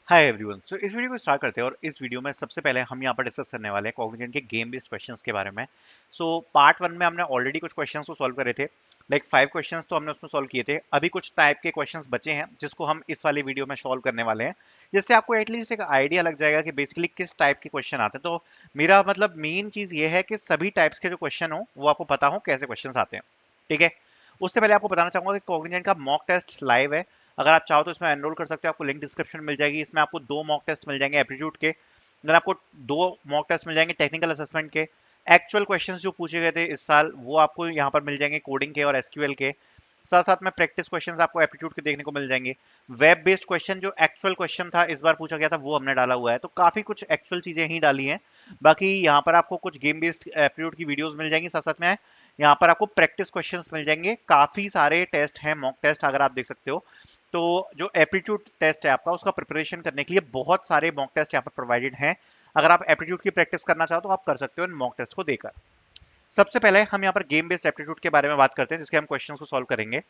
Hi everyone. सो इस video को start करते हैं और इस वीडियो में सबसे पहले हम यहाँ पर डिस्कस करने वाले हैं कॉग्निजेंट के गेम बेस्ड क्वेश्चंस के बारे में। सो पार्ट वन में हमने ऑलरेडी कुछ क्वेश्चंस को सॉल्व करे थे, लाइक 5 क्वेश्चंस तो हमने उसमें सॉल्व किए थे। अभी कुछ टाइप के क्वेश्चंस बचे हैं जिसको हम इस वाले वीडियो में सॉल्व करने वाले हैं, जिससे आपको एटलीस्ट एक आइडिया लग जाएगा कि बेसिकली किस टाइप के क्वेश्चन आते हैं। तो मेरा मतलब मेन चीज ये है कि सभी टाइप्स के जो क्वेश्चन हो वो आपको पता हो कैसे क्वेश्चन आते हैं। ठीक है, उससे पहले आपको बताना चाहूंगा कि कॉग्निजेंट का मॉक टेस्ट लाइव है। अगर आप चाहो तो इसमें एनरोल कर सकते हो, आपको लिंक डिस्क्रिप्शन में मिल जाएगी। इसमें आपको 2 मॉक टेस्ट मिल जाएंगे एप्टीट्यूड के, अगर आपको 2 मॉक टेस्ट मिल जाएंगे टेक्निकल असेसमेंट के। एक्चुअल क्वेश्चंस जो पूछे गए थे इस साल वो आपको यहाँ पर मिल जाएंगे कोडिंग के और एसक्यूएल के। साथ साथ में प्रैक्टिस क्वेश्चंस आपको एप्टीट्यूड के देखने को मिल जाएंगे। वेब बेस्ड क्वेश्चन जो एक्चुअल क्वेश्चन था इस बार पूछा गया था वो हमने डाला हुआ है, तो काफी कुछ एक्चुअल चीजें ही डाली हैं। बाकी यहाँ पर आपको कुछ गेम बेस्ड एप्टीट्यूड की वीडियोस मिल जाएंगी। साथ साथ में यहाँ पर आपको प्रैक्टिस क्वेश्चंस मिल जाएंगे। काफी सारे टेस्ट हैं, मॉक टेस्ट अगर आप देख सकते हो। तो जो एप्टीट्यूड टेस्ट है आपका उसका प्रिपरेशन करने के लिए बहुत सारे मॉक टेस्ट यहाँ पर प्रोवाइडेड हैं। अगर आप एप्टीट्यूड की प्रैक्टिस करना चाहो तो आप कर सकते हो इन मॉक टेस्ट को देकर। सबसे पहले हम यहाँ पर गेम बेस्ड एप्टीट्यूड के बारे में बात करते हैं जिसके हम क्वेश्चंस को सॉल्व करेंगे।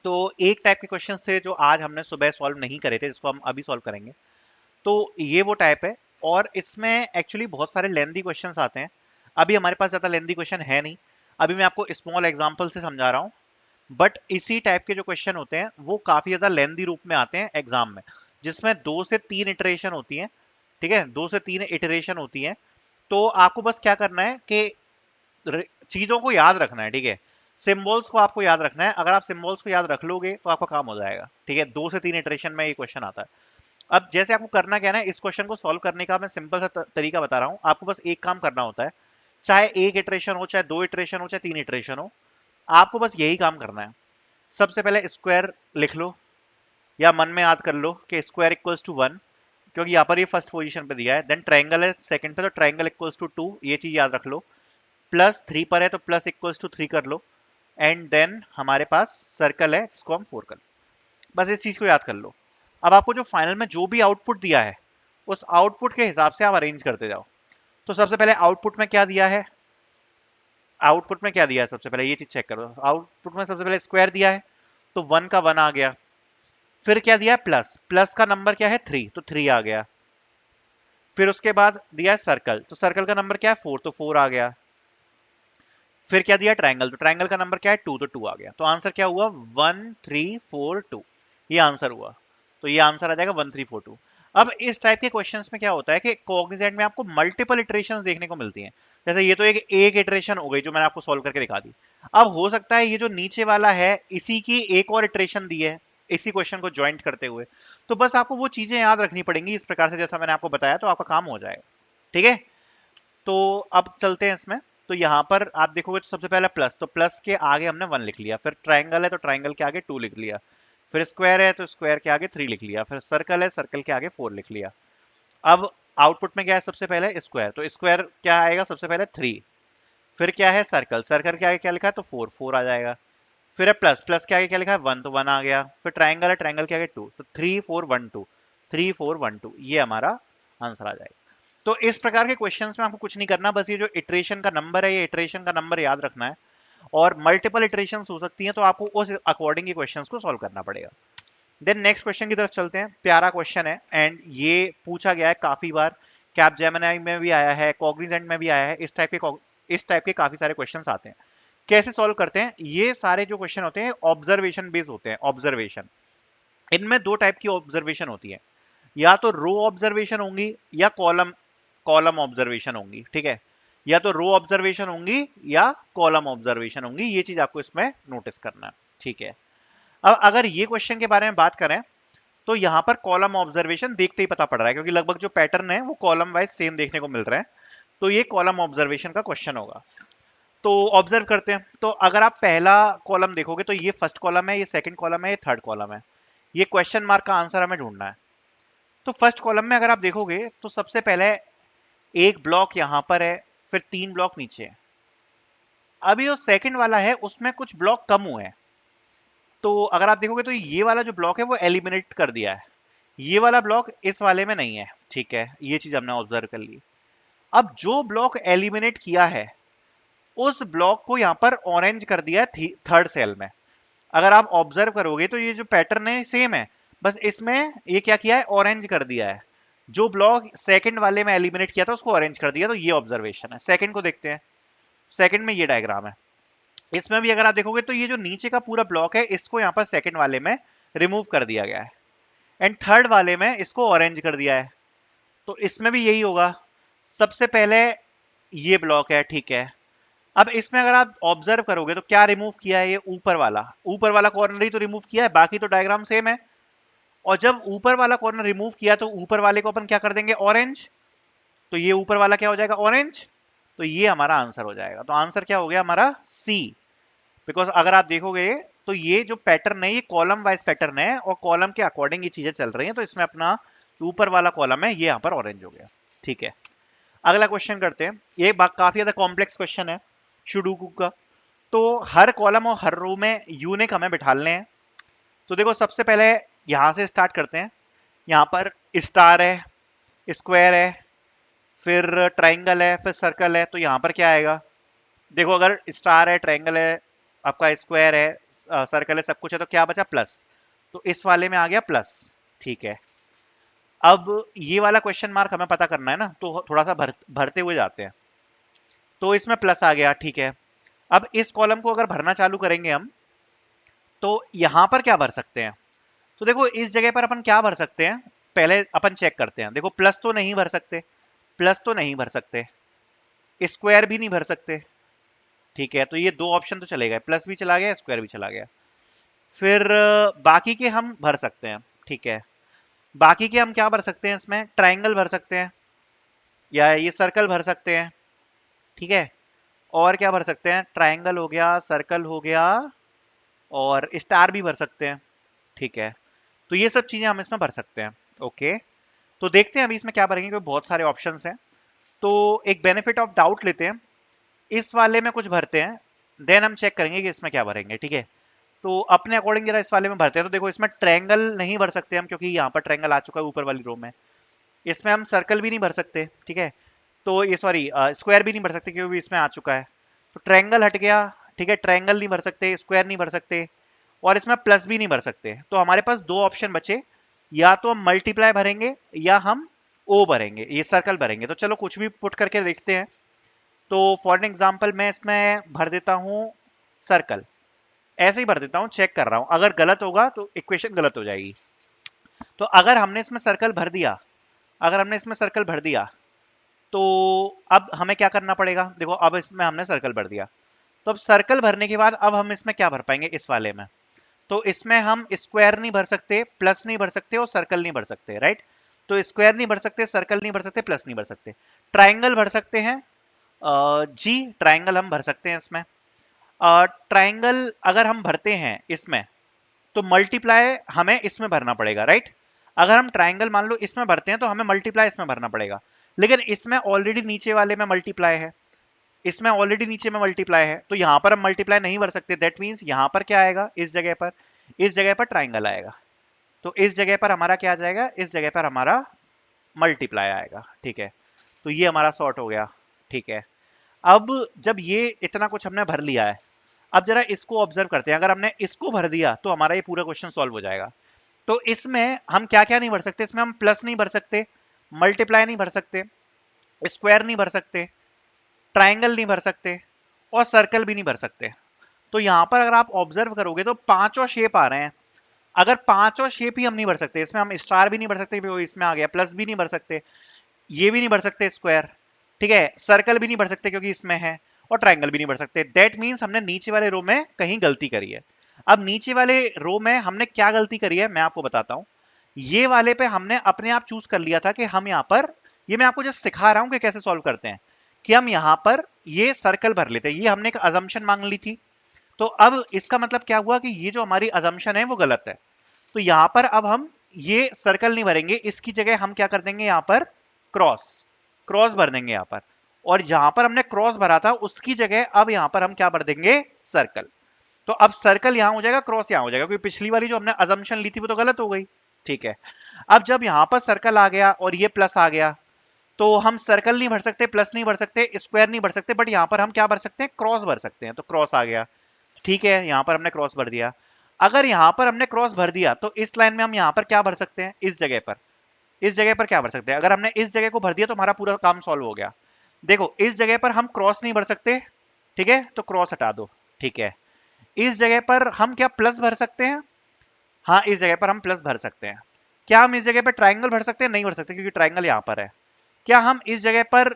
तो एक टाइप के क्वेश्चंस थे जो आज हमने सुबह सॉल्व नहीं करे थे, जिसको हम अभी सॉल्व करेंगे। तो ये वो टाइप है, और इसमें एक्चुअली बहुत सारे लेंदी क्वेश्चंस आते हैं। अभी हमारे पास ज्यादा लेंदी क्वेश्चन है नहीं, अभी मैं आपको स्मॉल एग्जांपल से समझा रहा हूँ। बट इसी टाइप के जो क्वेश्चन होते हैं वो काफी ज्यादा लेंदी रूप में आते हैं एग्जाम में, जिसमें 2 से 3 इटरेशन होती हैं। ठीक है, 2 से 3 इटरेशन होती हैं। तो आपको बस क्या करना है कि चीजों को याद रखना है। ठीक है, सिंबल्स को आपको याद रखना है। अगर आप सिंबल्स को याद रख लोगे तो आपका काम हो जाएगा। ठीक है, 2 से 3 इटरेशन में ये क्वेश्चन आता है। अब जैसे आपको करना क्या है ना, इस क्वेश्चन को सॉल्व करने का मैं सिंपल सा तरीका बता रहा हूँ। आपको बस एक काम करना होता है, चाहे एक इटरेशन हो, चाहे 2 इटरेशन हो, चाहे 3 इटरेशन हो, आपको बस यही काम करना है। सबसे पहले स्क्वायर लिख लो या मन में याद कर लो कि स्क्वायर इक्वल्स टू 1, क्योंकि यहाँ पर ये फर्स्ट पोजीशन पे दिया है। देन ट्रायंगल है सेकंड पे, तो ट्रायंगल इक्वल्स टू 2, ये चीज याद रख लो। प्लस 3 पर है तो प्लस इक्वल्स टू 3 कर लो। एंड देन हमारे पास सर्कल है जिसको हम 4 कर लो। बस इस चीज को याद कर लो। अब आपको जो फाइनल में जो भी आउटपुट दिया है उस आउटपुट के हिसाब से आप अरेंज करते जाओ। तो सबसे पहले आउटपुट में क्या दिया है, आउटपुट में क्या दिया है सबसे पहले ये चीज चेक करो। आउटपुट में सबसे पहले स्क्वायर दिया है तो 1 का 1 आ गया। फिर क्या दिया है, प्लस, प्लस का नंबर क्या है 3, तो 3 आ गया। फिर उसके बाद दिया है सर्कल, तो सर्कल का नंबर क्या है 4, तो 4 आ गया। फिर क्या दिया ट्रायंगल, तो ट्रायंगल का नंबर क्या है 2, तो 2 आ गया। तो आंसर क्या हुआ 1 3 4 2, ये आंसर हुआ। तो ये आंसर आ जाएगा 1 3 4 2। अब इस टाइप के क्वेश्चंस में क्या होता है कि कॉग्निजेंट में आपको मल्टीपल इटरेशंस देखने को मिलती हैं। जैसे ये तो एक इटरेशन हो गई जो मैंने आपको सॉल्व करके दिखा दी। अब हो सकता है ये जो नीचे वाला है इसी की एक और इटरेशन दी है इसी क्वेश्चन को ज्वाइंट करते हुए। तो बस आपको वो चीजें याद रखनी पड़ेंगी इस प्रकार से जैसा मैंने आपको बताया, तो आपका काम हो जाएगा। ठीक है, तो अब चलते हैं इसमें। तो यहाँ पर आप देखोगे तो सबसे पहले प्लस, तो प्लस के आगे हमने 1 लिख लिया। फिर ट्राइंगल है तो ट्राइंगल के आगे 2 लिख लिया। फिर स्क्वायर है तो स्क्वायर के आगे 3 लिख लिया। फिर सर्कल है, सर्कल के आगे 4 लिख लिया। अब आउटपुट में क्या है सबसे पहले स्क्वायर, तो स्क्वायर क्या आएगा सबसे पहले 3। फिर क्या है सर्कल, सर्कल के आगे क्या लिखा है तो 4, 4 आ जाएगा। फिर है प्लस, प्लस के आगे क्या लिखा है 1, तो 1 आ गया। फिर ट्राइंगल है, ट्राइंगल के आगे 2, तो 3 4 1 2, 3 4 1 2, ये हमारा आंसर आ जाएगा। तो इस प्रकार के क्वेश्चंस में आपको कुछ नहीं करना, बस ये जो इटरेशन का नंबर है ये इटरेशन का नंबर याद रखना है। और मल्टीपल इटरेशंस हो सकती हैं तो आपको उस अकॉर्डिंग ये क्वेश्चंस को सॉल्व करना पड़ेगा। देन नेक्स्ट क्वेश्चन की तरफ चलते हैं। प्यारा क्वेश्चन है एंड ये पूछा गया है काफी बार, कैपजेमिनी में भी आया है, कॉग्निजेंट में भी आया है। इस टाइप के काफी सारे क्वेश्चंस आते हैं। कैसे सॉल्व करते हैं, ये सारे जो क्वेश्चन होते हैं ऑब्जर्वेशन बेस्ड होते हैं। ऑब्जर्वेशन, इनमें 2 टाइप की ऑब्जर्वेशन होती है, या तो रो ऑब्जर्वेशन होंगी या कॉलम कॉलम ऑब्जर्वेशन होंगी। ठीक है, या तो रो ऑब्जर्वेशन होंगी या कॉलम ऑब्जर्वेशन होंगी, ये चीज आपको इसमें नोटिस करना है। ठीक है, अब अगर ये क्वेश्चन के बारे में बात करें तो यहां पर कॉलम ऑब्जर्वेशन देखते ही पता पड़ रहा है, क्योंकि लगभग जो पैटर्न है वो कॉलम वाइज सेम देखने को मिल रहा है। तो ये कॉलम ऑब्जर्वेशन का क्वेश्चन होगा। तो ऑब्जर्व करते हैं। तो अगर आप पहला कॉलम देखोगे तो ये फर्स्ट कॉलम है, ये सेकंड कॉलम है, ये थर्ड कॉलम है। ये क्वेश्चन मार्क का आंसर हमें ढूंढना है। तो फर्स्ट कॉलम में अगर आप देखोगे तो सबसे पहले एक ब्लॉक यहां पर है, फिर 3 ब्लॉक नीचे है। अभी जो सेकंड वाला है उसमें कुछ ब्लॉक कम हुए हैं। तो अगर आप देखोगे तो ये वाला जो ब्लॉक है वो एलिमिनेट कर दिया है, ये वाला ब्लॉक इस वाले में नहीं है। ठीक है, ये चीज हमने ऑब्जर्व कर ली। अब जो ब्लॉक एलिमिनेट किया है उस ब्लॉक को यहां पर ऑरेंज कर दिया है थर्ड सेल में। अगर आप ऑब्जर्व करोगे तो ये जो पैटर्न है सेम है, बस इसमें ये क्या किया है, ऑरेंज कर दिया है। जो ब्लॉक सेकंड वाले में एलिमिनेट किया था उसको ऑरेंज कर दिया, तो ये ऑब्जर्वेशन है। सेकंड को देखते हैं। सेकंड में ये डायग्राम है। इसमें भी अगर आप देखोगे तो ये जो नीचे का पूरा ब्लॉक है इसको यहाँ पर सेकंड वाले में रिमूव कर दिया गया है, एंड थर्ड वाले में इसको ऑरेंज कर दिया है। तो इसमें भी यही होगा। सबसे पहले ये ब्लॉक है, ठीक है। अब इसमें अगर आप ऑब्जर्व करोगे तो क्या रिमूव किया है, ये ऊपर वाला कॉर्नर ही तो रिमूव किया है, बाकी तो डायग्राम सेम है। और जब ऊपर वाला कॉर्नर रिमूव किया तो ऊपर वाले को अपन क्या कर देंगे, ऑरेंज। तो ये ऊपर वाला क्या हो जाएगा, ऑरेंज। तो ये हमारा आंसर हो जाएगा। तो आंसर क्या हो गया हमारा, सी। बिकॉज अगर आप देखोगे तो ये जो पैटर्न है ये कॉलम वाइज पैटर्न है, और कॉलम के अकॉर्डिंग ये चीजें चल रही हैं। तो इसमें अपना ऊपर वाला कॉलम है, ये यहाँ पर ऑरेंज हो गया। ठीक है, अगला क्वेश्चन करते हैं। ये काफी ज्यादा कॉम्प्लेक्स क्वेश्चन है सुडोकू का। तो हर कॉलम और हर रो में यूनिक हमें बिठाने हैं। तो देखो सबसे पहले यहां से स्टार्ट करते हैं। यहाँ पर स्टार है, स्क्वायर है, फिर ट्राइंगल है, फिर सर्कल है। तो यहाँ पर क्या आएगा, देखो अगर स्टार है, ट्राइंगल है, आपका स्क्वायर है, सर्कल है, सब कुछ है, तो क्या बचा, प्लस। तो इस वाले में आ गया प्लस। ठीक है, अब ये वाला क्वेश्चन मार्क हमें पता करना है ना, तो थोड़ा सा भरते हुए जाते हैं। तो इसमें प्लस आ गया, ठीक है। अब इस कॉलम को अगर भरना चालू करेंगे हम, तो यहां पर क्या भर सकते हैं। तो देखो इस जगह पर अपन क्या भर सकते हैं, पहले अपन चेक करते हैं। देखो प्लस तो नहीं भर सकते, प्लस तो नहीं भर सकते, स्क्वायर भी नहीं भर सकते। ठीक है, तो ये दो ऑप्शन तो चले गए, प्लस भी चला गया, स्क्वायर भी चला गया। फिर बाकी के हम भर सकते हैं। ठीक है, बाकी के हम क्या भर सकते हैं, इसमें ट्राइंगल भर सकते हैं, या ये सर्कल भर सकते हैं। ठीक है, और क्या भर सकते हैं, ट्राइंगल हो गया, सर्कल हो गया, और स्टार भी भर सकते हैं। ठीक है, तो ये सब चीजें हम इसमें भर सकते हैं। ओके, तो देखते हैं अभी इसमें क्या भरेंगे, क्योंकि बहुत सारे ऑप्शंस हैं। तो एक बेनिफिट ऑफ डाउट लेते हैं, इस वाले में कुछ भरते हैं, देन हम चेक करेंगे कि इसमें क्या भरेंगे। ठीक है, तो अपने अकॉर्डिंग जरा इस वाले में भरते हैं। तो देखो इसमें ट्रायंगल नहीं भर सकते हम, क्योंकि यहाँ पर ट्रायंगल आ चुका है ऊपर वाली रो में। इसमें हम सर्कल भी नहीं भर सकते, ठीक है। तो ये सॉरी स्क्वायर भी नहीं भर सकते, क्योंकि इसमें आ चुका है। तो ट्रायंगल हट गया, ठीक है। ट्रायंगल नहीं भर सकते, स्क्वायर नहीं भर सकते, और इसमें प्लस भी नहीं भर सकते। तो हमारे पास दो ऑप्शन बचे, या तो हम मल्टीप्लाई भरेंगे या हम ओ भरेंगे, ये सर्कल भरेंगे। तो चलो कुछ भी पुट करके देखते हैं। तो फॉर एग्जाम्पल मैं इसमें भर देता हूं सर्कल, ऐसे ही भर देता हूं, चेक कर रहा हूं, अगर गलत होगा तो इक्वेशन गलत हो जाएगी। तो अगर हमने इसमें सर्कल भर दिया, अगर हमने इसमें सर्कल भर दिया, तो अब हमें क्या करना पड़ेगा, देखो अब इसमें हमने सर्कल भर दिया। तो अब सर्कल भरने के बाद अब हम इसमें क्या भर पाएंगे, इस वाले में। तो इसमें हम स्क्वायर नहीं भर सकते, प्लस नहीं भर सकते, और सर्कल नहीं भर सकते, राइट। तो स्क्वायर नहीं भर सकते, सर्कल नहीं भर सकते, प्लस नहीं भर सकते। ट्राइंगल भर सकते हैं, जी ट्राइंगल हम भर सकते हैं इसमें। ट्राइंगल अगर हम भरते हैं इसमें, तो मल्टीप्लाई हमें इसमें भरना पड़ेगा, राइट। अगर हम ट्राइंगल मान लो इसमें भरते हैं तो हमें मल्टीप्लाई इसमें भरना पड़ेगा। लेकिन इसमें ऑलरेडी नीचे वाले में मल्टीप्लाई है, इसमें ऑलरेडी नीचे में मल्टीप्लाई है, तो यहां पर हम मल्टीप्लाई नहीं भर सकते। दैट मींस यहां पर क्या आएगा, इस जगह पर, इस जगह पर ट्राइंगल आएगा। तो इस जगह पर हमारा क्या आ जाएगा, इस जगह पर हमारा मल्टीप्लाई आएगा। ठीक है, तो ये हमारा सॉर्ट हो गया। ठीक है, अब जब ये इतना कुछ हमने भर लिया है, अब जरा इसको ऑब्जर्व करते हैं। अगर हमने इसको भर दिया तो हमारा ये पूरा क्वेश्चन सॉल्व हो जाएगा। तो इसमें हम क्या क्या नहीं भर सकते, इसमें हम प्लस नहीं भर सकते, मल्टीप्लाई नहीं भर सकते, स्क्वायर नहीं भर सकते, ट्राइंगल नहीं भर सकते, और सर्कल भी नहीं भर सकते। तो यहां पर अगर आप ऑब्जर्व करोगे तो पांचों शेप आ रहे हैं। अगर पांचों शेप ही हम नहीं भर सकते, इसमें हम स्टार भी नहीं भर सकते, इसमें आ गया, प्लस भी नहीं भर सकते, ये भी नहीं भर सकते स्क्वायर, ठीक है, सर्कल भी नहीं भर सकते क्योंकि इसमें है, और ट्राइंगल भी नहीं भर सकते। दैट मींस हमने नीचे वाले रो में कहीं गलती करी है। अब नीचे वाले रो में हमने क्या गलती करी है मैं आपको बताता हूं। ये वाले पे हमने अपने आप चूज कर लिया था कि हम यहां पर, ये मैं आपको जस्ट सिखा रहा हूं कि कैसे सॉल्व करते हैं, कि हम यहां पर ये सर्कल भर लेते हैं। ये हमने एक अजम्पशन मांग ली थी। तो अब इसका मतलब क्या हुआ कि ये जो हमारी अजम्पशन है वो गलत है। तो यहां पर अब हम ये सर्कल नहीं भरेंगे, इसकी जगह हम क्या कर देंगे, यहां पर क्रॉस, क्रॉस भर देंगे यहां पर। और जहां पर हमने क्रॉस भरा था उसकी जगह अब यहां पर हम क्या भर देंगे, सर्कल। तो अब सर्कल यहां हो जाएगा, क्रॉस यहां हो जाएगा, क्योंकि पिछली वाली जो हमने अजम्पशन ली थी वो तो गलत हो गई। ठीक है, अब जब यहां पर सर्कल आ गया और ये प्लस आ गया, तो हम सर्कल नहीं भर सकते, प्लस नहीं भर सकते, स्क्वायर नहीं भर सकते, बट यहां पर हम क्या भर सकते हैं, क्रॉस भर सकते हैं। तो क्रॉस आ गया, ठीक है, यहां पर हमने क्रॉस भर दिया। अगर यहां पर हमने क्रॉस भर दिया तो इस लाइन में हम यहां पर क्या भर सकते हैं, इस जगह पर, इस जगह पर क्या भर सकते हैं, अगर हमने इस जगह को भर दिया तो हमारा पूरा काम सॉल्व हो गया। देखो इस जगह पर हम क्रॉस नहीं भर सकते, ठीक है, तो क्रॉस हटा दो, ठीक है। इस जगह पर हम क्या प्लस भर सकते हैं, हाँ इस जगह पर हम प्लस भर सकते हैं। क्या हम इस जगह पर ट्राइंगल भर सकते हैं, नहीं भर सकते क्योंकि ट्राइंगल यहां पर है। क्या हम इस जगह पर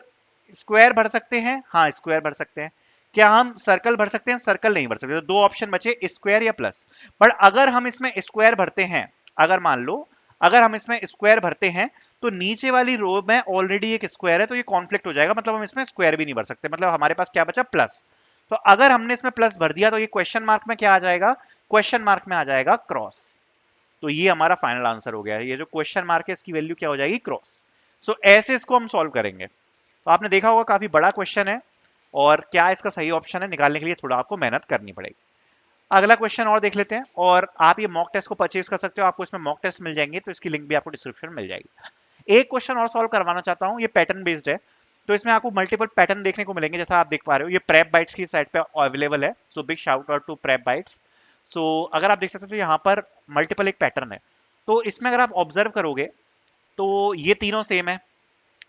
स्क्वायर भर सकते हैं, हाँ स्क्वायर भर सकते हैं। क्या हम सर्कल भर सकते हैं, सर्कल नहीं भर सकते, तो दो ऑप्शन बचे, स्क्वायर या प्लस। बट अगर हम इसमें स्क्वायर भरते हैं, अगर मान लो अगर हम इसमें स्क्वायर भरते हैं तो नीचे वाली रो में ऑलरेडी एक स्क्वायर है, तो ये कॉन्फ्लिक्ट हो जाएगा, मतलब हम इसमें स्क्वायर भी नहीं भर सकते, मतलब हमारे पास क्या बचा, प्लस। तो अगर हमने इसमें प्लस भर दिया तो ये क्वेश्चन मार्क में क्या आ जाएगा, क्वेश्चन मार्क में आ जाएगा क्रॉस। तो ये हमारा फाइनल आंसर हो गया है, ये जो क्वेश्चन मार्क है इसकी वैल्यू क्या हो जाएगी, क्रॉस। सो ऐसे इसको हम सॉल्व करेंगे। तो आपने देखा होगा काफी बड़ा क्वेश्चन है, और क्या इसका सही ऑप्शन है निकालने के लिए थोड़ा आपको मेहनत करनी पड़ेगी। अगला क्वेश्चन और देख लेते हैं, और आप ये मॉक टेस्ट को परचेज कर सकते हो, आपको इसमें मॉक टेस्ट मिल जाएंगे, तो इसकी लिंक भी आपको डिस्क्रिप्शन में मिल जाएगी। एक क्वेश्चन और सॉल्व करवाना चाहता हूँ, ये पैटर्न बेस्ड है, तो इसमें आपको मल्टीपल पैटर्न देखने को मिलेंगे, जैसा आप देख पा रहे हो ये प्रेप बाइट्स की साइट पे अवेलेबल है, so big shout out to PrepBytes. So अगर आप देख सकते हो तो यहाँ पर मल्टीपल एक पैटर्न है, तो इसमें अगर आप ऑब्जर्व करोगे तो ये तीनों सेम है,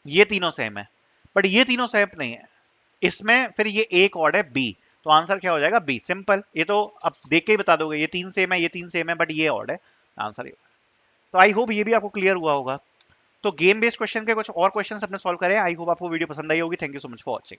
ये तीनों सेम है, बट ये तीनों सेम नहीं है, इसमें फिर ये एक ऑड है बी, तो आंसर क्या हो जाएगा, बी, सिंपल, ये तो अब देख के ही बता दोगे, ये तीन सेम है, ये तीन सेम है, बट ये ऑड है, आंसर ये। तो आई होप ये भी आपको क्लियर हुआ होगा। तो गेम बेस्ड क्वेश्चन के कुछ और क्वेश्चन अपने सॉल्व करें, आई होप आपको वीडियो पसंद आई होगी। Thank you so much for watching.